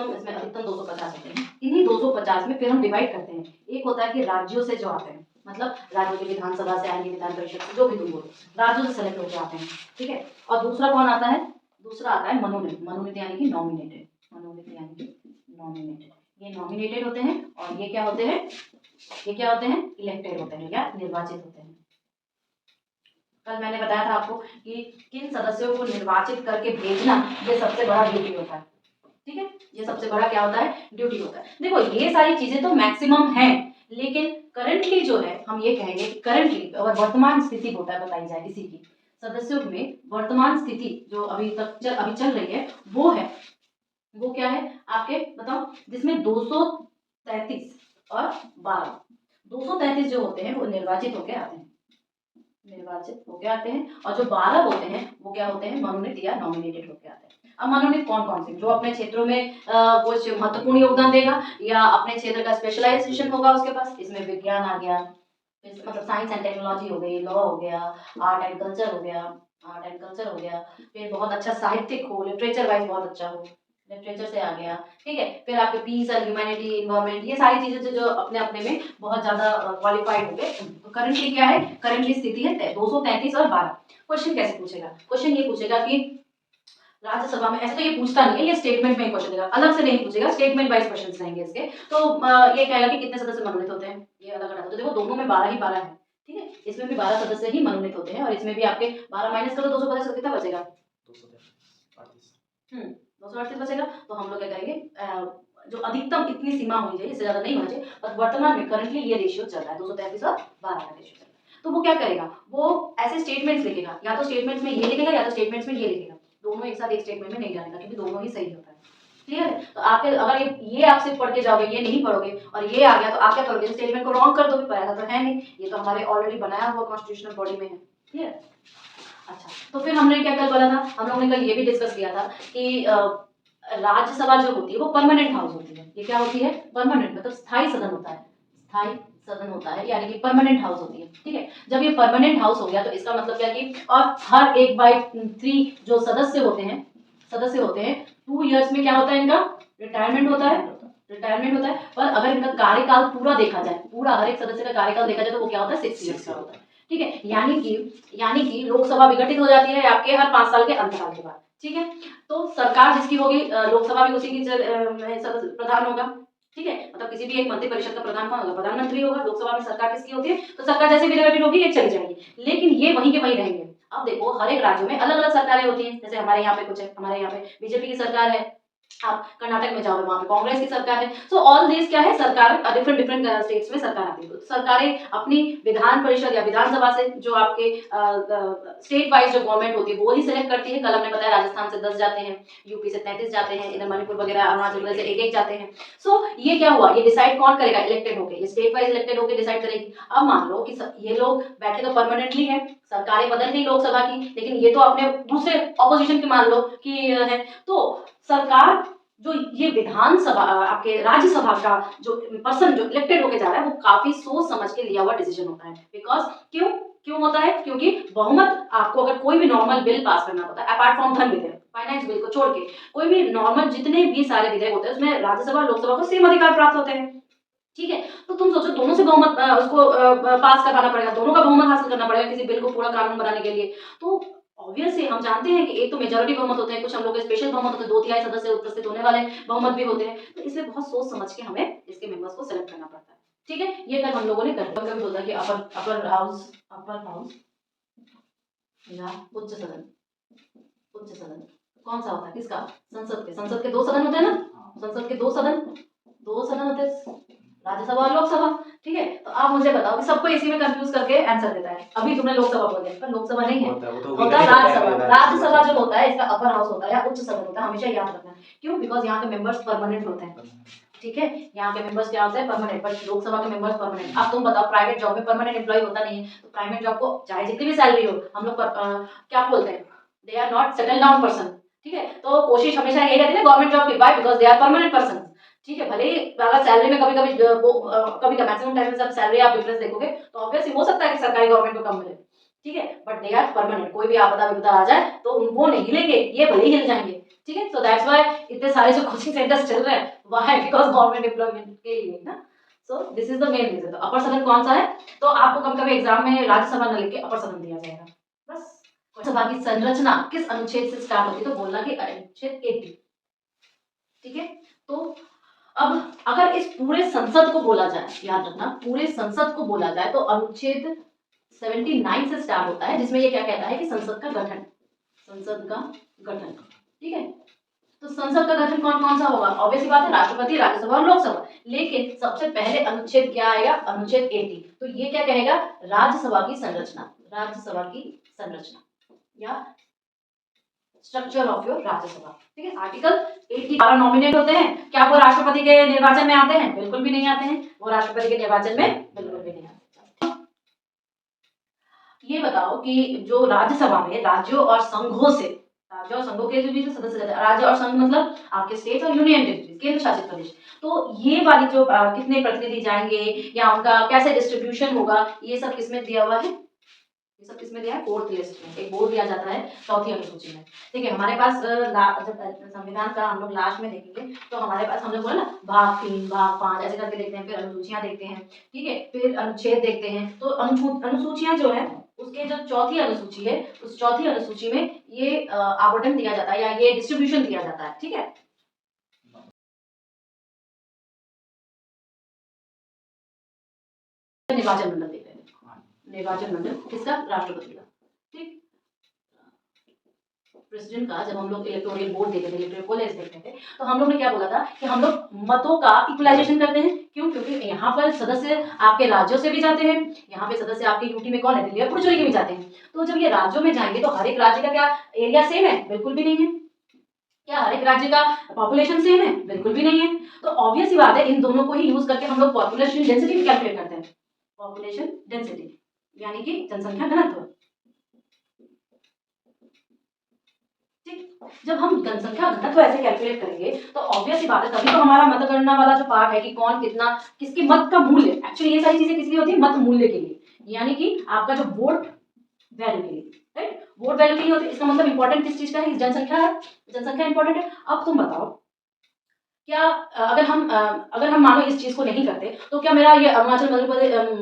Maximum इसमें अधिकतम 250 होते हैं। इन्हीं 250 में फिर हम डिवाइड करते हैं। एक होता है कि राज्यों से जो आते हैं, मतलब राज्यों की विधानसभा से आएंगे, विधान परिषद से, जो भी तुम बोलो, राज्यों से सेलेक्ट होकर आते हैं, ठीक है। और दूसरा कौन आता है? दूसरा आता है मनोनीत। मनोनीत यानी कि नॉमिनेटेड, मनोनीत यानी कि नॉमिनेटेड। ये नॉमिनेटेड होते हैं और ये क्या होते हैं? ये क्या होते हैं? इलेक्टेड होते हैं या निर्वाचित होते हैं। कल मैंने बताया था आपको कि किन सदस्यों को निर्वाचित करके भेजना ये सबसे बड़ा ड्यूटी होता है, ठीक है। ये सबसे बड़ा क्या होता है? ड्यूटी होता है। देखो ये सारी चीजें तो मैक्सिमम है, लेकिन करंटली जो है हम ये कहेंगे कि करंटली अगर वर्तमान स्थिति बताई जाए किसी की, सदस्यों में वर्तमान स्थिति जो अभी चल रही है वो क्या है आपके, बताओ, जिसमें 233 और 12, 233 जो होते हैं वो निर्वाचित होके आते हैं, निर्वाचित होके आते हैं, और जो 12 होते हैं वो क्या होते हैं? मनोनीत या नॉमिनेटेड होके आते हैं। अब मनोनीत कौन कौन से? जो अपने क्षेत्रों में कुछ महत्वपूर्ण योगदान देगा या अपने क्षेत्र का स्पेशलाइजेशन होगा उसके पास। इसमें विज्ञान आ गया, मतलब साइंस एंड टेक्नोलॉजी हो गई, लॉ हो गया, आर्ट एंड कल्चर हो गया, फिर बहुत अच्छा साहित्यिक हो, लिटरेचर वाइज बहुत अच्छा हो, लिटरेचर से आ गया, ठीक है। फिर आपके पीस एंड ह्यूमैनिटी, इन्वायरमेंट, ये सारी चीजें जो अपने अपने में बहुत ज्यादा क्वालिफाइड हो गए। तो करंटली क्या है? करंटली स्थिति है 233 और 12। क्वेश्चन कैसे पूछेगा? क्वेश्चन ये पूछेगा कि राज्यसभा में, ऐसे तो ये पूछता नहीं है, ये स्टेटमेंट में ही क्वेश्चन देगा, अलग से नहीं पूछेगा, स्टेटमेंट वाइज क्वेश्चंस रहेंगे इसके। तो ये कहेगा कि कितने सदस्य मनोनीत होते हैं, ये अलग अलग। तो देखो दोनों में 12 ही 12 है, ठीक है। इसमें भी 12 सदस्य ही मनोनीत होते हैं और इसमें भी आपके 12 माइनस करो 250, कितना बचेगा? 238 बचेगा। तो हम लोग क्या करेंगे, जो अधिकतम इतनी सीमा होनी चाहिए, इससे ज्यादा नहीं होना चाहिए, पर वर्तमान में करंटली ये रेशियो चल रहा है 233 और 12 का रेशियो चल रहा है। तो वो क्या करेगा? वो ऐसे स्टेटमेंट्स लिखेगा, या तो स्टेटमेंट्स में ये लिखेगा या तो स्टेटमेंट्स में ये लिखेगा, दोनों एक साथ एक स्टेटमेंट में नहीं डालेगा, क्योंकि दोनों ही सही होता है, क्लियर है। तो आपके अगर ये आप सिर्फ पढ़ के जाओगे, ये नहीं पढ़ोगे और ये आ गया, तो आप क्या करोगे? स्टेटमेंट को रॉन्ग कर दोगे, पर ऐसा तो है नहीं, ये तो हमारे ऑलरेडी बनाया हुआ कॉन्स्टिट्यूशनल बॉडी में है, क्लियर। अच्छा, तो फिर हमने क्या कल बोला था? हम लोगों ने कल ये भी डिस्कस किया था कि राज्यसभा जो होती है वो परमानेंट हाउस होती है। ये क्या होती है? परमानेंट, मतलब स्थायी सदन होता है, स्थायी सदन होता है, यानी कि परमानेंट हाउस होती है, ठीक है। जब ये परमानेंट हाउस हो गया तो इसका मतलब क्या कि और हर 1/3 जो सदस्य होते हैं 2 इयर्स में क्या होता है? इनका रिटायरमेंट होता है, पर अगर इनका कार्यकाल पूरा देखा जाए, पूरा हर एक सदस्य का कार्यकाल देखा जाए, तो वो क्या होता है? 6 इयर्स का होता है, ठीक है। यानी कि लोकसभा विघटित हो जाती है आपके हर 5 साल के अंतराल के बाद, ठीक है। तो सरकार जिसकी होगी, लोकसभा भी उसी की प्रधान होगा, ठीक है। मतलब किसी भी एक मंत्री परिषद का प्रधान कौन होगा? प्रधानमंत्री होगा। लोकसभा में सरकार किसकी होती है? तो सरकार जैसे विघटित होगी ये चली जाएगी, लेकिन ये वहीं के वहीं रहेंगे। अब देखो हर एक राज्य में अलग अलग सरकारें होती हैं, जैसे हमारे यहाँ पे कुछ है, हमारे यहाँ पे बीजेपी की सरकार है, आप कर्नाटक में जाओगे वहां पे कांग्रेस की सरकार है। सो ऑल दिस क्या है? सरकार डिफरेंट स्टेट्स में सरकार आती है। तो सरकारें अपनी विधान परिषद या विधानसभा से जो आपके स्टेट वाइज जो गवर्नमेंट होती है वो ही सिलेक्ट करती है। कल हमने बताया राजस्थान से 10 जाते हैं, यूपी से 33 जाते हैं, इधर मणिपुर वगैरह अरुणाचल प्रदेश से 1-1 जाते हैं। सो ये क्या हुआ? ये डिसाइड कौन करेगा? इलेक्टेड होके, ये स्टेट वाइज इलेक्टेड होके डिसाइड करेगी। अब मान लो कि ये लोग बैठे तो परमानेंटली है, सरकारें बदल गई लोकसभा की, लेकिन ये तो अपने दूसरे ऑपोजिशन के मान लो कि है, तो सरकार जो ये विधानसभा आपके राज्यसभा का जो पर्सन जो इलेक्टेड होके जा रहा है वो काफी सोच समझ के लिया हुआ डिसीजन होता है। बिकॉज क्यों होता है? क्योंकि बहुमत, आपको अगर कोई भी नॉर्मल बिल पास करना होता है, अपार्ट फ्रॉम धन विधेयक, फाइनेंस बिल को छोड़ के कोई भी नॉर्मल जितने भी सारे विधेयक होते हैं उसमें राज्यसभा लोकसभा को सेम अधिकार प्राप्त होते हैं, ठीक है। तो तुम सोचो दोनों से बहुमत उसको पास करवाना पड़ेगा, दोनों का बहुमत हासिल करना पड़ेगा किसी बिल को पूरा कानून बनाने के लिए। तो ऑब्वियसली हम जानते हैं कि एक तो मेजॉरिटी बहुमत होते हैं, कुछ हम लोग के स्पेशल बहुमत होते हैं, 2/3 सदस्य उपस्थित होने वाले बहुमत भी होते हैं। तो इसलिए बहुत सोच समझ के हमें इसके मेंबर्स को सेलेक्ट करना पड़ता है, ठीक है। ये कल हम लोगों ने कर दिया। कभी बोलता है कि अपर हाउस या उच्च सदन कौन सा होता है? किसका? संसद के 2 सदन होते हैं ना, संसद के 2 सदन होते हैं, राज्यसभा और लोकसभा, ठीक है। तो आप मुझे बताओ कि सबको इसी में कंफ्यूज करके आंसर देता है। अभी तुमने लोकसभा बोल दिया, पर लोकसभा नहीं है, होता है राज्यसभा। राज्यसभा जो होता है इसका अपर हाउस होता है या उच्च सदन होता है, हमेशा याद रखना। क्यों? बिकॉज यहाँ के मेंबर्स परमानेंट होते हैं, ठीक है। यहाँ के मेंबर्स क्या होते हैं? परमानेंट। बट लोकसभा के मेंबर्स परमानेंट। अब तुम बताओ प्राइवेट जॉब में परमानेंट एम्प्लॉय होता नहीं है, तो प्राइवेट जॉब को चाहे जितनी भी सैलरी हो, हम लोग क्या बोलते हैं? They are not settle down person, ठीक है। तो कोशिश हमेशा यही रहती है ना गवर्नमेंट जॉब की, why? Because they are permanent person, ठीक है। भले ही अगर सैलरी में कभी मैक्सिमम टाइम में सैलरी आप डिफरेंस देखोगे तो ऑब्वियसली हो सकता है कि सरकारी गवर्नमेंट को कम मिले, ठीक है, बट दे आर परमानेंट। कोई भी आपदा विपदा आ जाए तो वो नहीं हिलेंगे, ये भले ही हिल जाएंगे, ठीक है। सो दैट्स व्हाई इतने सारे जो कोचिंग सेंटर्स चल रहे हैं, व्हाई, बिकॉज गवर्नमेंट एम्प्लॉयमेंट के लिए ना। So this is the main reason. तो अपर सदन कौन सा है, तो आपको कभी कभी एग्जाम में राज्यसभा न लिख के अपर सदन दिया जाएगा बस। राज्यसभा की संरचना किस अनुच्छेद से स्टार्ट होती है, तो बोलना कि अनुच्छेद 80। ठीक है। तो अब अगर इस पूरे संसद को बोला जाए, याद रखना पूरे संसद को बोला जाए, तो अनुच्छेद 79 से स्टार्ट होता है, जिसमें ये क्या कहता है कि संसद का गठन, संसद का गठन। ठीक है। तो संसद का गठन कौन कौन सा होगा, ऑब्वियसली बात है राष्ट्रपति, राज्यसभा और लोकसभा। लेकिन सबसे पहले अनुच्छेद क्या आएगा, अनुच्छेद 80। तो ये क्या कहेगा, राज्यसभा की संरचना, राज्यसभा की संरचना या स्ट्रक्चर ऑफ योर राज्यसभा। ठीक है। आर्टिकल 80 द्वारा नॉमिनेट होते हैं, क्या वो राष्ट्रपति के निर्वाचन में आते हैं, बिल्कुल भी नहीं आते हैं, वो राष्ट्रपति के निर्वाचन में बिल्कुल भी नहीं आते। ये बताओ कि जो राज्यसभा में राज्यों और संघों से, राज्यों और संघों के जो भी सदस्य रहते हैं, राज्य और संघ मतलब आपके स्टेट और यूनियन टेरिटरी, केंद्र शासित प्रदेश, तो ये वाली जो कितने प्रतिनिधि जाएंगे या उनका कैसे डिस्ट्रीब्यूशन होगा, ये सब किसमें दिया हुआ है, ये सब किसमें दिया है, फोर्थ लिस्ट में। एक बोर्ड दिया जाता है चौथी अनुसूची में। ठीक है। हमारे पास जब संविधान का हम लोग लास्ट में देखेंगे, तो हमारे पास हम लोग बोले ना भाग 3 भाग 5 ऐसे करके देखते हैं, फिर अनुसूचियां देखते हैं। ठीक है। फिर अनुच्छेद देखते हैं। तो अनुसूचियां जो है, उसके जो चौथी अनुसूची है, उस चौथी अनुसूची में ये आवंटन दिया जाता है या ये डिस्ट्रीब्यूशन दिया जाता है। ठीक है। निर्वाचन मंडल देख रहे हैं, निर्वाचन मंडल किसका, राष्ट्रपति का। ठीक। प्रेसिडेंट का जब हम लोग इलेक्टोरल बोर्ड देखते थे, इलेक्टोरल कॉलेज देखते थे, तो हम लोग ने क्या बोला था कि हम लोग मतों का इक्वलाइजेशन करते हैं। क्यों, क्योंकि यहाँ पर सदस्य आपके राज्यों से भी जाते हैं, यहाँ पे सदस्य आपके यूटी में कौन है, दिल्ली और पुडुचेरी के भी जाते हैं। तो जब ये राज्यों में जाएंगे तो हर एक राज्य का क्या एरिया सेम है, बिल्कुल भी नहीं है। क्या हर एक राज्य का पॉपुलेशन सेम है, बिल्कुल भी नहीं है। तो ऑब्वियस ही बात है, इन दोनों को ही यूज करके हम लोग पॉपुलेशन डेंसिटी कैलकुलेट करते हैं, पॉपुलेशन डेंसिटी यानी कि जनसंख्या घनत्व। जब हम जनसंख्या घनत्व ऐसे कैलकुलेट करेंगे, तो ऑब्वियस ही बात है, तभी तो हमारा मतगणना वाला जो पार्ट है कि कौन कितना, किसके मत का मूल्य, एक्चुअली ये सारी चीजें किस लिए होती है, मत मूल्य के लिए, यानी कि आपका जो वोट वैल्यू के लिए, राइट, वोट वैल्यू के लिए होती है। इसका मतलब इंपॉर्टेंट किस चीज का है, जनसंख्या है, जनसंख्या इंपॉर्टेंट है। अब तुम बताओ, क्या अगर हम मानो इस चीज को नहीं करते, तो क्या मेरा ये अरुणाचल,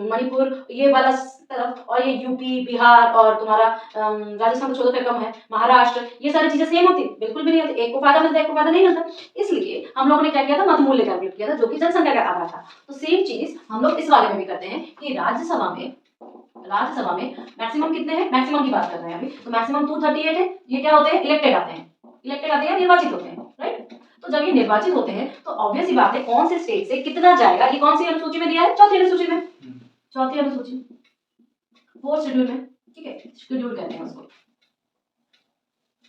मणिपुर ये वाला तरफ, और ये यूपी, बिहार और तुम्हारा राजस्थान तो छोड़ो फिर कम है, महाराष्ट्र, ये सारी चीजें सेम होती, बिल्कुल भी नहीं होती। एक को फायदा मिलता है, एक को फायदा नहीं मिलता। इसलिए हम लोगों ने क्या किया था, मत मूल्य कैलकुलेट किया था, जो कि जनसंख्या का आधार था। तो सेम चीज हम लोग इस वाले में भी करते हैं कि राज्यसभा में मैक्सिमम कितने हैं, मैक्सिमम की बात कर रहे हैं अभी, तो मैक्सिमम 238 है। ये क्या होते हैं, इलेक्टेड आते हैं, या निर्वाचित होते हैं, राइट। तो जब ये निर्वाचित होते हैं, तो ऑब्वियस ही बात है, कौन से स्टेट से कितना जाएगा, ये कौन सी अनुसूची में दिया है, चौथी अनुसूची में, चौथी अनुसूची, फोर्थ शेड्यूल में। ठीक है, शेड्यूल कहते हैं उसको।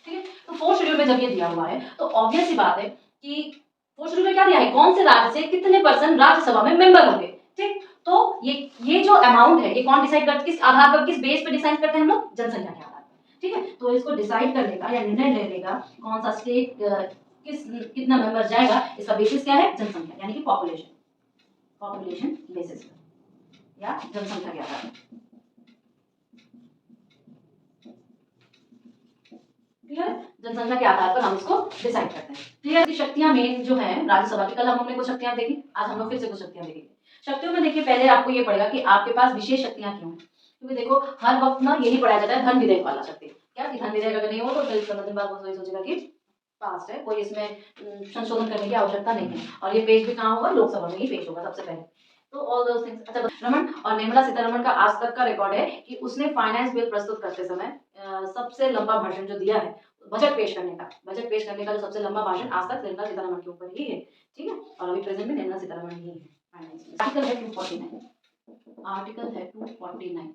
ठीक है। तो फोर्थ शेड्यूल में जब ये दिया हुआ है, तो ऑब्वियस ही बात है कि फोर्थ शेड्यूल में क्या दिया है, कौन से राज्य से कितने परसेंट राज्यसभा में मेंबर होंगे। ठीक। तो ये जो अमाउंट है, ये कौन डिसाइड करते, किस आधार पर, किस बेस पे डिसाइड करते हैं हम लोग, जनसंख्या के आधार पर। ठीक है। तो इसको डिसाइड करने का या निर्णय लेने का कौन सा स्टेट कितना मेंबर जाएगा, इसका बेसिस क्या है, जनसंख्या, यानी कि पॉपुलेशन, पॉपुलेशन बेसिस या जनसंख्या के आधार पर। क्लियर, जनसंख्या के आधार पर हम इसको डिसाइड करते हैं। क्लियर। शक्तियां मेन जो है राज्यसभा की, कल हम लोगों ने कुछ शक्तियां देखी, आज हम लोग फिर से कुछ शक्तियां देखेंगे। शक्तियों में देखिए, पहले आपको ये पड़ेगा कि आपके पास विशेष शक्तियां क्यों है, क्योंकि देखो हर वक्त ना यही पढ़ाया जाता है, धन विधेयक वाला शक्ति, क्या कि धन विधेयक अगर नहीं हो तो कल 15 दिन बाद वो सोचेगा कि पास्ट है, कोई इसमें संशोधन करने की आवश्यकता नहीं है। और ये पेश भी कहाँ होगा, लोकसभा में ही पेश होगा सबसे पहले। तो ऑल दोस थिंग्स। अच्छा, रमन और निर्मला सीतारमण का आज तक का रिकॉर्ड है कि उसने फाइनेंस बिल प्रस्तुत करते समय सबसे लंबा भाषण जो दिया है, बजट पेश करने का जो सबसे लंबा भाषण आज तक निर्मला सीतारमण के ऊपर ही है। ठीक है। और अभी प्रेजेंट में निर्मला सीतारमण ही है फाइनेंस में। आर्टिकल है 249, आर्टिकल है 249।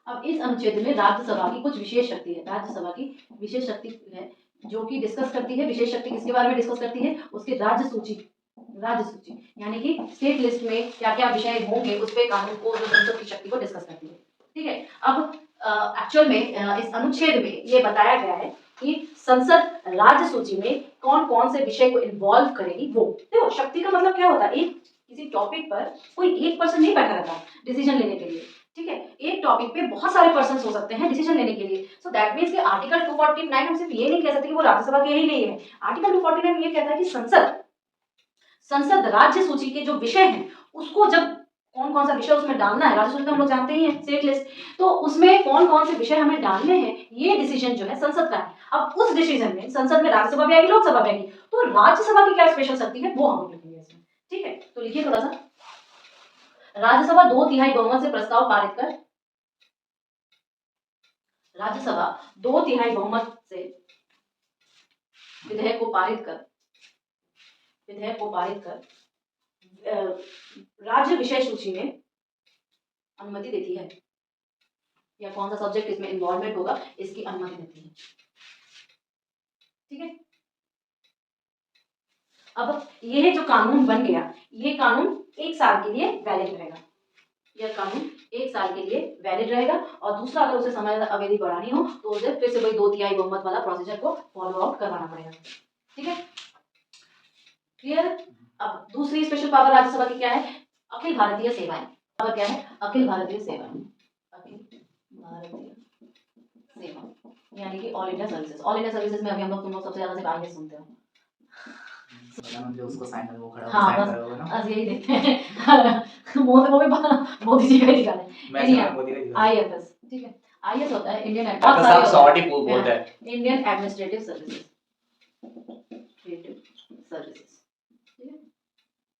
अब इस अनुच्छेद में राज्यसभा की कुछ विशेष शक्ति है, राज्यसभा की विशेष शक्ति है, जो कि डिस्कस करती है, विशेष शक्ति किसके बारे में डिस्कस करती है, उसके राज्य सूची यानी कि स्टेट लिस्ट में क्या क्या विषय होंगे, उस पे कानून को, जो संसद की शक्ति को डिस्कस करती है। ठीक है। अब एक्चुअल में इस अनुच्छेद में ये बताया गया है कि संसद राज्य सूची में कौन कौन से विषय को इन्वॉल्व करेगी। वो देखो, शक्ति का मतलब क्या होता है, एक किसी टॉपिक पर कोई एक पर्सन नहीं बैठा रहता डिसीजन लेने के लिए। ठीक है। एक टॉपिक पे बहुत सारे पर्सन्स हो सकते हैं डिसीजन लेने के लिए। सो दैट मीन्स कि आर्टिकल 249 हम सिर्फ ये नहीं कह सकते कि वो राज्यसभा के ही लिए है। आर्टिकल 249 ये कहता है कि संसद राज्य सूची के जो विषय हैं उसको जब कौन कौन सा विषय उसमें डालना है, राज्य सूची तो हम लोग जानते ही हैं, स्टेट लिस्ट, तो उसमें कौन कौन से विषय हमें डालने हैं ये डिसीजन जो है संसद का है। अब उस डिसीजन में संसद में राज्यसभा भी आएगी, लोकसभा भी आएगी, तो राज्यसभा की क्या स्पेशल शक्ति है वो हम लोग लिखेंगे इसमें। ठीक है, तो लिखिए थोड़ा सा। राज्यसभा 2/3 बहुमत से प्रस्ताव पारित कर, राज्यसभा 2/3 बहुमत से विधेयक को पारित कर राज्य विषय सूची में अनुमति देती है, या कौन सा सब्जेक्ट इसमें इन्वॉल्वमेंट होगा इसकी अनुमति देती है। ठीक है, अब ये जो कानून बन गया, ये कानून 1 साल के लिए वैलिड रहेगा। यह कानून 1 साल के लिए वैलिड रहेगा, और दूसरा अगर उसे समय अवधि बढ़ानी हो तो उसे फिर से वही 2/3 बहुमत वाला प्रोसीजर को फॉलो आउट करवाना पड़ेगा। ठीक है, क्लियर। अब दूसरी स्पेशल पावर राज्यसभा की क्या है? अखिल भारतीय सेवाएं। पावर क्या है? अखिल भारतीय सेवाएं, यानी कि all India services. All India services में अभी हम लोग तुम लोग सबसे ज्यादा सिर्फ आईएएस सुनते हो। प्रधानमंत्री उसको साइन कर, वो खड़ा होकर हाँ, साइन करोगे ना। बस यही देखते हैं। वो भी मोदी जी का ही दिखा रहे हैं। मोदी का दिखा। आईएफएस, ठीक है, आईएएस होता है इंडियन डॉक्टर साहब सॉरी बोलते हैं, इंडियन एडमिनिस्ट्रेटिव सर्विसेज, ठीक है।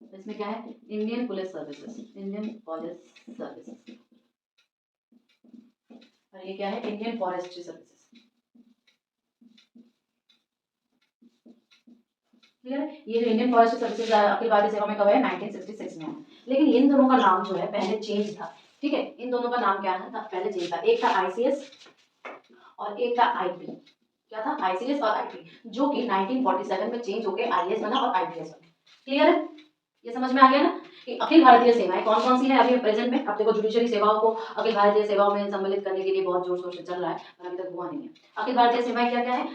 इसमें क्या है? इंडियन पुलिस सर्विसेज, और ये क्या है? Indian forestry services. क्लियर? ये जो Indian forest services Akhil Bharatiya सेवा में कब है? 1966 में है। लेकिन इन दोनों का नाम जो है पहले चेंज था। ठीक है, इन दोनों का नाम क्या था? पहले चेंज था। एक था आईसीएस और एक था आईपी। क्या था? आईसीएस और आईपी, जो कि 1947 में चेंज होकर आईएएस बना और आईपीएस बना। क्लियर है? ये समझ में आ गया ना कि अखिल भारतीय सेवाएं कौन कौन सी है अभी प्रेजेंट में। अब देखो जुडिशरी सेवाओं को अखिल भारतीय सेवाओं में सम्मिलित करने के लिए बहुत जोर शोर से चल रहा है, पर अभी तक हुआ नहीं है। अखिल भारतीय सेवाएं क्या क्या है?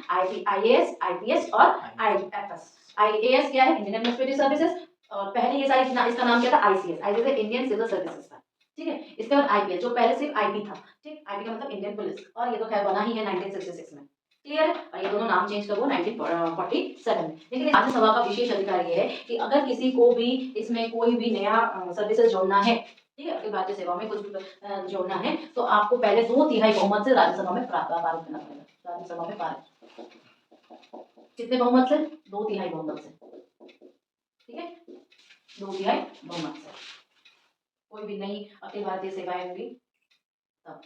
आईएएस, आईपीएस और आईएफएस। आईएएस क्या है? इंडियन एडमिनिस्ट्रेटिव सर्विसेज, और पहले ये सारी इसका नाम क्या था? ICS, ICS Indian Civil Services था। ठीक है, इसके बाद आईपीएस, जो पहले सिर्फ आईपी था। ठीक, आईपी का मतलब इंडियन पुलिस, और ये तो खैर बना ही है 1966 में। क्लियर है? और ये दोनों नाम चेंज कर वो 1947 में। लेकिन राज्यसभा का विशेष अधिकार ये है कि अगर किसी को भी इसमें कोई भी नया सर्विसेज जोड़ना है, ठीक है, अखिल भारतीय सेवा में कुछ जोड़ना है, तो आपको पहले 2/3 बहुमत से राज्यसभा में पारित करना पड़ेगा। राज्यसभा में पारित कितने बहुमत से? 2/3 बहुमत से। ठीक है, 2/3 बहुमत से कोई भी नई अखिल भारतीय सेवाएं होंगी तब।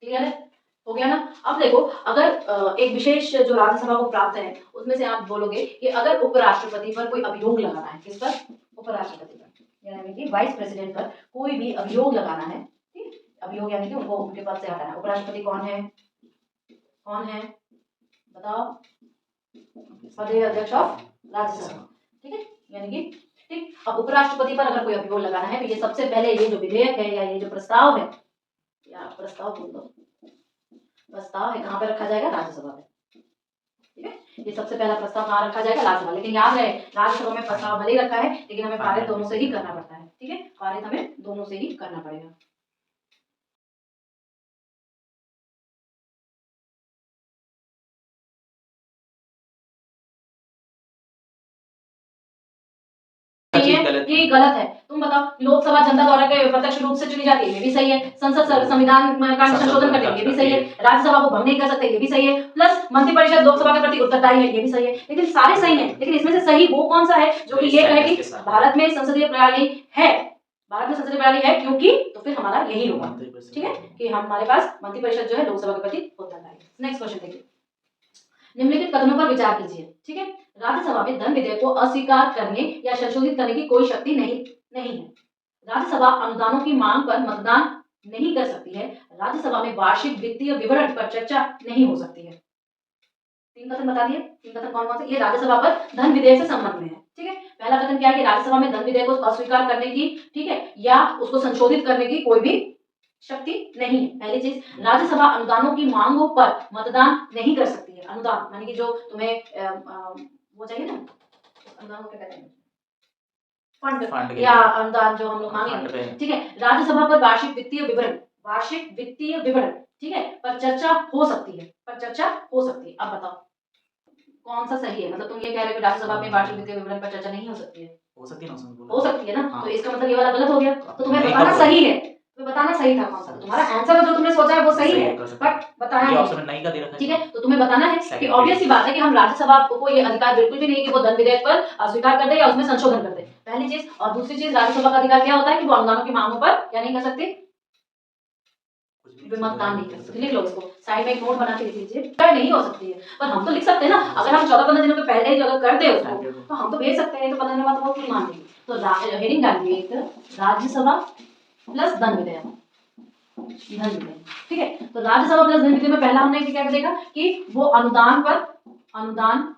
क्लियर है? हो गया ना? अब देखो, अगर एक विशेष जो राज्यसभा को प्राप्त है उसमें से आप बोलोगे कि अगर उपराष्ट्रपति पर कोई अभियोग लगाना है, किस पर? उपराष्ट्रपति पर, यानी कि वाइस प्रेसिडेंट पर कोई भी अभियोग लगाना है, ठीक, अभियोग यानी कि उनको उनके पद से हटाना है। उपराष्ट्रपति कौन है? बताओ। पद अध्यक्ष ऑफ राज्यसभा। ठीक है, यानी कि ठीक। अब उपराष्ट्रपति पर अगर कोई अभियोग लगाना है तो ये सबसे पहले ये जो विधेयक है या ये जो प्रस्ताव है, या प्रस्ताव बोल दो, प्रस्ताव है, कहाँ पे रखा जाएगा? राज्यसभा में। ठीक है, ये सबसे पहला प्रस्ताव कहाँ रखा जाएगा? राज्यसभा। लेकिन याद रहे, राज्यसभा में प्रस्ताव भले ही रखा है लेकिन हमें पारित दोनों से ही करना पड़ता है। ठीक है, पारित हमें दोनों से ही करना पड़ेगा। ये गलत है। तुम बताओ, लोकसभा जनता द्वारा के प्रत्यक्ष रूप से चुनी जाती है, ये भी सही है। संसद संविधान का संशोधन करती है, ये भी सही है। राज्यसभा को भंग नहीं कर सकते, ये भी सही है। प्लस मंत्रिपरिषद लोकसभा के प्रति उत्तरदायी है, ये भी सही है। लेकिन सारे सही हैं, लेकिन इसमें से सही वो कौन सा है जो कि ये कहे कि भारत में संसदीय प्रणाली है? भारत में संसदीय प्रणाली है क्योंकि, तो फिर हमारा यही होगा। ठीक है, कि हमारे पास मंत्रिपरिषद जो है लोकसभा के प्रति उत्तरदायी। नेक्स्ट क्वेश्चन देखिए, निम्नलिखित कथनों पर विचार कीजिए। ठीक है, राज्यसभा में धन विधेयक को अस्वीकार करने या संशोधित करने की कोई शक्ति नहीं है। राज्यसभा अनुदानों की मांग पर मतदान नहीं कर सकती है। राज्यसभा में वार्षिक वित्तीय विवरण पर चर्चा नहीं हो सकती है। 3 कथन बता दिए। 3 कथन कौन कौन से? ये राज्यसभा पर धन विधेयक से संबंध में है। ठीक है, पहला कथन क्या है कि राज्यसभा में धन विधेयक को अस्वीकार करने की, ठीक है, या उसको संशोधित करने की कोई भी शक्ति नहीं है। पहली चीज, राज्यसभा अनुदानों की मांगों पर मतदान नहीं कर सकती है। अनुदान माने कि जो तुम्हें वो चाहिए ना, अनुदान को क्या कहते हैं? फंड या अनुदान जो हम लोग मांगेंगे। ठीक है, राज्यसभा पर वार्षिक वित्तीय विवरण, वार्षिक वित्तीय विवरण, ठीक है, पर चर्चा हो सकती है, पर चर्चा हो सकती है। अब बताओ कौन सा सही है? मतलब तुम ये कह रहे हो कि राज्यसभा में वार्षिक वित्तीय विवरण पर चर्चा नहीं हो सकती है? हो सकती है ना, उसमें बोला हो सकती है ना, हाँ। तो इसका मतलब ये वाला गलत हो गया। तो तुम्हें नहीं, बताना कब सही है, तुम्हें बताना सही था कौन सा। तुम्हारा आंसर जो तुमने सोचा है वो सही है, कर सकते हैं। बट बताया ये नहीं। ऑप्शन में नहीं का दे रखा है, ठीक है, तो तुम्हें बताना है कि Second ऑब्वियस सी बात है कि हम राज्यसभा को ये अधिकार बिल्कुल भी नहीं है कि वो धन विधेयक पर स्वीकार कर दे या उसमें संशोधन कर दे, पहली चीज। और दूसरी चीज, राज्यसभा का अधिकार क्या होता है कि वो अनुदानों की मांगों पर क्या नहीं कर सकती, मतदान नहीं कर सकती। लिख लो इसको, साइड में एक नोट बना के लिख लीजिए। क्या नहीं हो सकती है, पर हम तो लिख सकते हैं ना। अगर हम 14-15 दिनों के पहले ही अगर कर दे उसको तो हम तो भेज सकते हैं, तो 15 दिन बाद तो वो क्यों मान लेंगे। तो हेडिंग डालिए एक, राज्यसभा प्लस धन विधेयक, धन विधेयक, ठीक है। तो राज्यसभा प्लस धन विधेयक में पहला हमने क्या करेगा कि वो अनुदान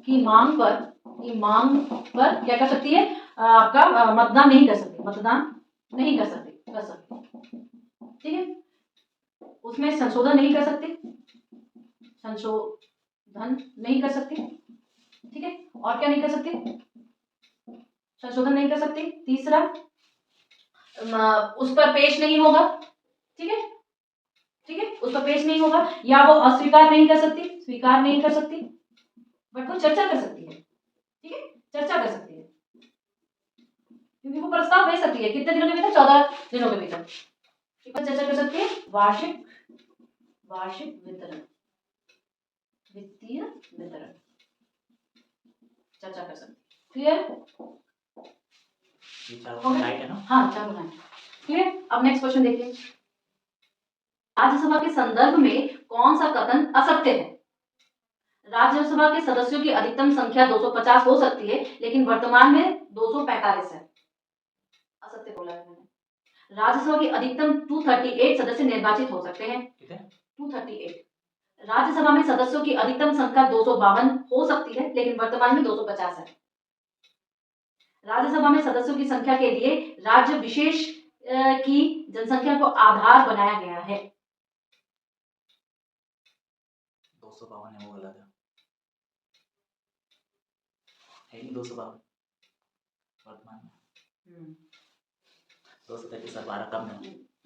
की मांग पर क्या कर सकती है, आपका मतदान नहीं कर सकती, मतदान नहीं कर सकती, ठीक है। उसमें संशोधन नहीं कर सकते, संशोधन नहीं कर सकते, ठीक है। और क्या नहीं कर सकते, संशोधन नहीं कर सकते। तीसरा, उस पर पेश नहीं होगा, ठीक है, ठीक है, उस पर पेश नहीं होगा, या वो अस्वीकार नहीं कर सकती, स्वीकार नहीं कर सकती, बट वो चर्चा कर सकती है, ठीक है, चर्चा कर सकती है, क्योंकि वो प्रस्ताव भेज सकती है। कितने दिनों के भीतर? 14 दिनों के भीतर चर्चा कर सकती है। वार्षिक वितरण, वित्तीय वितरण चर्चा कर सकते। क्लियर? राइट है ना? हाँ, चारों राइट। क्लियर? अब नेक्स्ट क्वेश्चन देखिए, राज्यसभा के संदर्भ में कौन सा कथन असत्य है? राज्यसभा के सदस्यों की अधिकतम संख्या 250 हो सकती है, लेकिन वर्तमान में 245 है। असत्य बोला है मैंने। राज्यसभा की अधिकतम 238 सदस्य निर्वाचित हो सकते हैं। 238। राज्यसभा में सदस्यों की अधिकतम संख्या 252 हो सकती है, लेकिन वर्तमान में 250 है। राज्यसभा में सदस्यों की संख्या के लिए राज्य विशेष की जनसंख्या को आधार बनाया गया है। 252 है, वो गलत है। 252 वर्तमान में 233 12 कम है।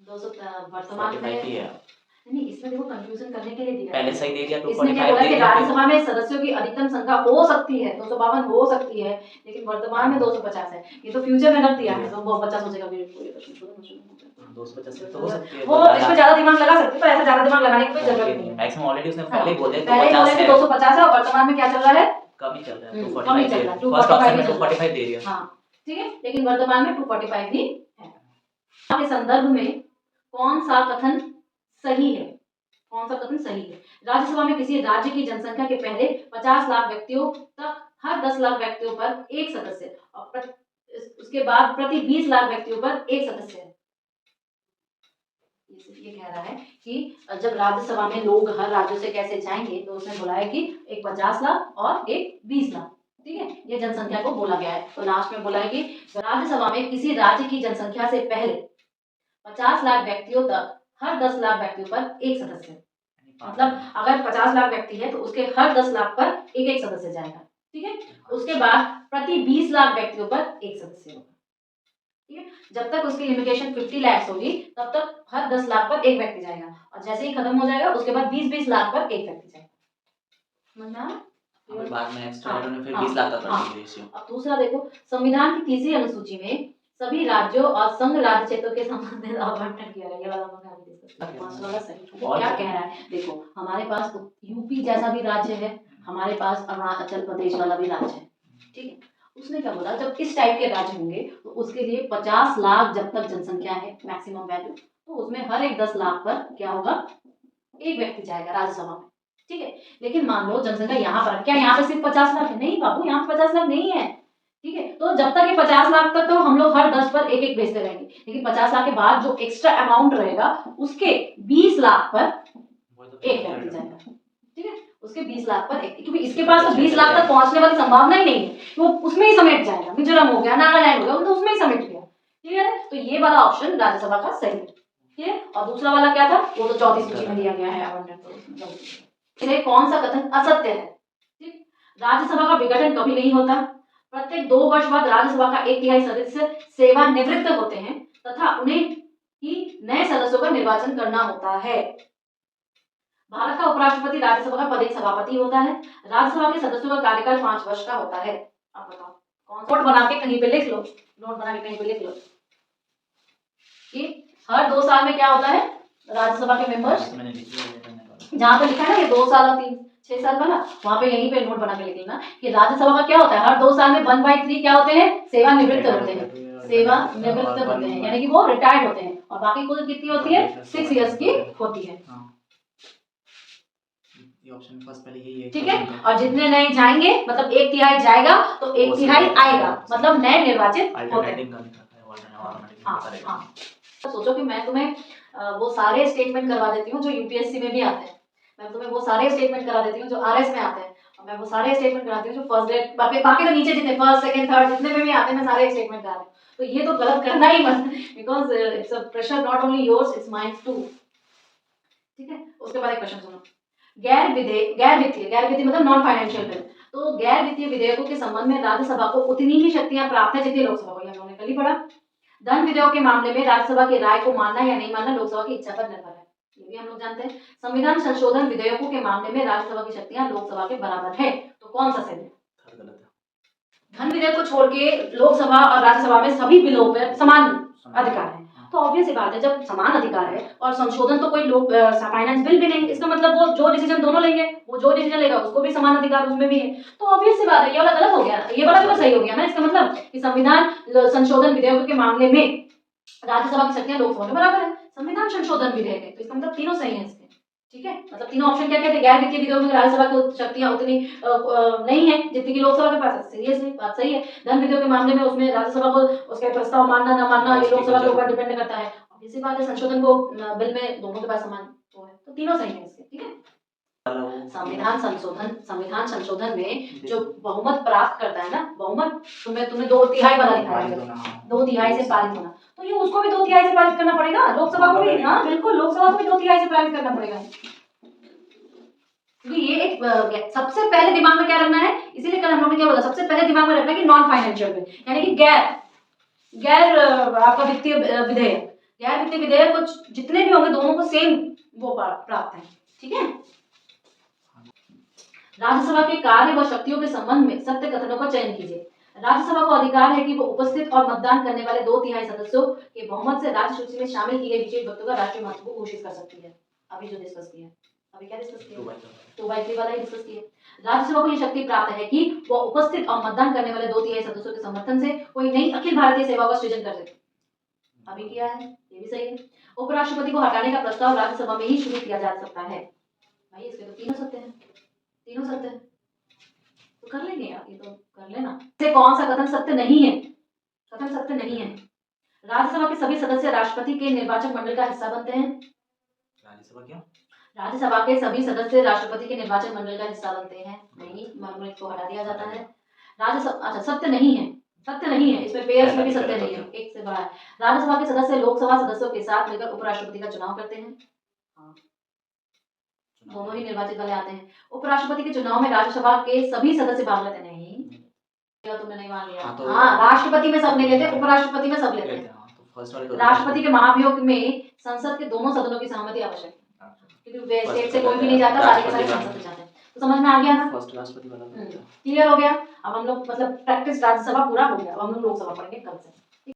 200 वर्तमान में ही है। नहीं, इसमें देखो कंफ्यूजन करने के लिए दिया पहले सही दे दिया, इसने क्या बोला कि राज्यसभा में सदस्यों की अधिकतम संख्या हो सकती है 252 हो सकती है, लेकिन वर्तमान में 250 है। ये तो फ्यूचर में रख दिया है, तो वो बच्चा सोचेगा फिर 250 तो हो सकती है। वो इसमें ज्यादा दिमाग लगा सकते हैं, पर ऐसा ज्यादा दिमाग लगाने की कोई जरूरत नहीं है। मैक्सिमम ऑलरेडी उसने पहले ही बोल दिया, पहले ही बोले थे 250 है, और वर्तमान में क्या चल रहा है? कम ही चल रहा है, 245 कम ही चल रहा है, फर्स्ट ऑप्शन में 245 दे दिया। हां, ठीक है, लेकिन वर्तमान में 245 ही है। के संदर्भ में कौन सा कथन सही है? कौन सा कथन सही है? राज्यसभा में किसी राज्य की जनसंख्या के पहले 50 लाख व्यक्तियों तक हर 10 लाख व्यक्तियों पर एक सदस्य, और उसके बाद प्रति 20 लाख व्यक्तियों पर एक सदस्य है। ये कह रहा है कि जब राज्यसभा में लोग हर राज्यों से कैसे जाएंगे, तो उसने बोला है कि एक 50 लाख और एक 20 लाख, ठीक है, ये जनसंख्या को बोला गया है। तो लास्ट में बोला है कि राज्यसभा में किसी राज्य की जनसंख्या से पहले 50 लाख व्यक्तियों तक हर 10 लाख व्यक्तियों पर एक सदस्य, मतलब अगर 50 लाख व्यक्ति है तो उसके हर 10 लाख पर एक एक सदस्य जाएगा, ठीक है। उसके बाद प्रति 20 लाख व्यक्तियों पर एक सदस्य होगा, ठीक है। जब तक उसकी लिमिटेशन 50 लाख होगी तब तक हर 10 लाख पर एक व्यक्ति जाएगा, और जैसे ही खत्म हो जाएगा उसके बाद 20-20 लाख पर एक व्यक्ति जाएगा। अभी बाद में एक्स्ट्रा उन्होंने फिर 20 लाख तक कर दी रेशियो। अब दूसरा देखो, संविधान की तीसरी अनुसूची में सभी राज्यों और संघ राज्य क्षेत्रों के संबंधित आवंटन किया गया। ये वाला हमने अभी डिस्कस किया, पांच वाला सही। क्या कह रहा है देखो, हमारे पास यूपी जैसा भी राज्य है, हमारे पास अरुणाचल प्रदेश वाला भी राज्य है, ठीक है। उसने क्या बोला, जब इस टाइप के राज्य होंगे तो उसके लिए 50 लाख जब तक जनसंख्या है मैक्सिमम वैल्यू, तो उसमें हर एक 10 लाख पर क्या होगा, एक व्यक्ति जाएगा राज्यसभा में, ठीक है। लेकिन मान लो जनसंख्या यहाँ पर, क्या यहाँ पे सिर्फ 50 लाख है? नहीं बाबू, यहाँ पे 50 लाख नहीं है, ठीक है। तो जब तक ये 50 लाख तक तो हम लोग हर 10 पर एक एक भेजते रहेंगे, लेकिन 50 लाख के बाद जो एक्स्ट्रा अमाउंट रहेगा उसके 20 लाख पर एक व्यक्ति जाएगा, ठीक है। उसके 20 लाख पर एक, क्योंकि इसके पास तो 20 लाख तक पहुंचने वाली संभावना ही नहीं है, वो उसमें ही समेट जाएगा। मिजोरम हो गया, नागालैंड हो गया, तो उसमें ही समेट गया, ठीक है। तो ये वाला ऑप्शन राज्यसभा का सही है, ठीक है। और दूसरा वाला क्या था, वो तो चौथी सूची में दिया गया है आवंटन। इसलिए कौन सा कथन असत्य है? ठीक, राज्यसभा का विघटन कभी नहीं होता। प्रत्येक 2 वर्ष बाद राज्यसभा का 1/3 सदस्य सेवानिवृत्त होते हैं तथा उन्हें ही नए सदस्यों का निर्वाचन करना होता है। भारत का उपराष्ट्रपति राज्यसभा का पद एक सभापति होता है। राज्यसभा के सदस्यों का कार्यकाल 5 वर्ष का होता है। अब बताओ कौन सा? नोट बना के कहीं पे लिख लो, नोट बना के कहीं पे लिख लो कि हर 2 साल में क्या होता है, राज्यसभा के मेंबर्स, जहाँ पे लिखा है ना ये 2 साल और 6 साल वाला, वहाँ पे यहीं पे नोट बना के लिख लेना कि राज्यसभा का क्या होता है, हर 2 साल में 1/3 क्या होते हैं, सेवानिवृत्त होते हैं, सेवानिवृत्त होते हैं, यानी कि वो रिटायर्ड होते हैं, और बाकी कुल कितनी होती है, 6 इयर्स की होती है। ऑप्शन फर्स्ट पहले यही है, ठीक है। और जितने नए जाएंगे, मतलब 1/3 जाएगा तो 1/3 आएगा, मतलब नए निर्वाचित होते हैं। हाँ, तो सोचो कि मैं तुम्हें वो सारे स्टेटमेंट करवा देती हूँ जो यूपीएससी में भी आते हैं, मैं तुम्हें वो सारे स्टेटमेंट करा देती हूँ जो आरएस में आते हैं, और मैं वो सारे स्टेटमेंट कराती हूँ जो फर्स्ट ग्रेड, बाकी तो नीचे जितने फर्स्ट सेकंड थर्ड जितने में भी आते हैं मैं सारे स्टेटमेंट करा रही हूँ। तो ये तो गलत करना ही मत, because it's a pressure not only yours, it's mine too. ठीक है। उसके बाद एक क्वेश्चन सुनो, गैर वित्तीय मतलब नॉन फाइनेंशियल बिल, तो गैर वित्तीय विधेयकों के संबंध में राज्यसभा को उतनी ही शक्तियां प्राप्त है जितनी लोकसभा को, ये हम लोगों ने कल ही पढ़ा। धन विधेयकों के मामले में राज्यसभा की राय को मानना या नहीं मानना लोकसभा की इच्छा पर निर्भर है, ये भी हम लोग जानते हैं। संविधान संशोधन विधेयकों के मामले में राज्यसभा की शक्तियां लोकसभा के बराबर है, तो कौन सा सही है? धन विधेयक को छोड़ के लोकसभा और राज्यसभा में सभी बिलों पर समान अधिकार है, तो ऑब्वियस सी बात है जब समान अधिकार है और संशोधन तो कोई लोग फाइनेंस बिल भी नहीं, इसका मतलब वो जो डिसीजन दोनों लेंगे, वो जो डिसीजन लेगा उसको भी समान अधिकार उसमें भी है, तो ऑब्वियस सी बात है ये वाला गलत हो गया, ये वाला भी तो सही हो गया ना। इसका मतलब कि संविधान संशोधन विधेयक के मामले में राज्यसभा की शक्तियां लोकसभा के बराबर है, संविधान संशोधन विधेयक है, तो इसका मतलब तीनों सही है इसके। ठीक है, मतलब तीनों ऑप्शन क्या कहते हैं, गैर वित्तीय विधेयकों में राज्यसभा की शक्तियां उतनी नहीं है जितनी की लोकसभा के पास है, सीरियसली बात सही है। धन विधेयक के मामले में उसमें राज्यसभा को उसके प्रस्ताव मानना ना मानना ये लोकसभा के ऊपर डिपेंड करता है, इसी बात है। संशोधन को बिल में दोनों के पास समान तो है, तो तीनों सही है इसके। ठीक है। संविधान संशोधन में जो बहुमत प्राप्त करता है ना, बहुमत तुम्हें 2/3 वाला दिखाया, 2/3 से पारित होना, तो ये उसको भी 2/3 से पारित करना पड़ेगा, लोकसभा को भी। हाँ बिल्कुल, लोकसभा को भी 2/3 से पारित करना पड़ेगा, क्योंकि ये एक सबसे पहले दिमाग में क्या रखना है, इसीलिए कल हम लोगों ने क्या बोला, सबसे पहले दिमाग में रखना है कि नॉन फाइनेंशियल बिल, यानी कि गैर आपका वित्तीय विधेयक, गैर वित्तीय विधेयक कुछ जितने भी होंगे दोनों को सेम वो प्राप्त है। ठीक है। राज्यसभा के कार्य व शक्तियों के संबंध में सत्य कथनों का चयन कीजिए। राज्यसभा को अधिकार है कि वो उपस्थित और मतदान करने वाले 2/3 सदस्यों के बहुमत से राज्य सूची में शामिल किए गए विशेष व्यक्तियों का राष्ट्रीय महत्व को घोषित कर सकती है। अभी जो डिस्कस किया, अभी क्या डिस्कस किया, 2/3 वाला ही डिस्कस किया। राज्यसभा को ये शक्ति प्राप्त है कि वो उपस्थित और मतदान करने वाले 2/3 सदस्यों के समर्थन से कोई नई अखिल भारतीय सेवा का सृजन कर सके, अभी किया है, ये भी सही है। उपराष्ट्रपति को हटाने का प्रस्ताव राज्यसभा में ही शुरू किया जा सकता है, भाई इसके तो तीनों सत्य हैं, तीनों सत्य हैं, तो कर लेंगे यार, ये तो कर लेना। से कौन सा कथन सत्य नहीं है? कथन सत्य नहीं है, राज्यसभा के सभी सदस्य राष्ट्रपति के निर्वाचक मंडल का हिस्सा बनते हैं। राज्यसभा क्या? राज्यसभा के सभी सदस्य राष्ट्रपति के निर्वाचक मंडल का हिस्सा बनते हैं, नहीं, मामूली को हटा दिया जाता है। राज्यसभा, अच्छा सत्य नहीं है, सत्य नहीं है, इसमें पेयर्स में भी सत्य नहीं है, एक से बाहर। राज्यसभा के सदस्य लोकसभा सदस्यों के साथ मिलकर उपराष्ट्रपति का चुनाव करते हैं, हाँ, दोनों ही निर्वाचित वाले आते हैं। उपराष्ट्रपति के चुनाव में राज्यसभा के सभी सदस्य भाग लेते नहीं, तुमने नहीं मान लिया। हाँ, राष्ट्रपति में सब नहीं लेते, उपराष्ट्रपति में सब लेते हैं। राष्ट्रपति के महाभियोग में संसद के दोनों सदनों की सहमति आवश्यक है, क्योंकि स्टेट से कोई भी नहीं जाता, सारे के सारे संसद से जाते हैं, तो समझ में आ गया ना, क्लियर हो गया। अब हम लोग मतलब प्रैक्टिस राज्यसभा पूरा हो गया, अब हम लोग लोकसभा पढ़ेंगे कल से।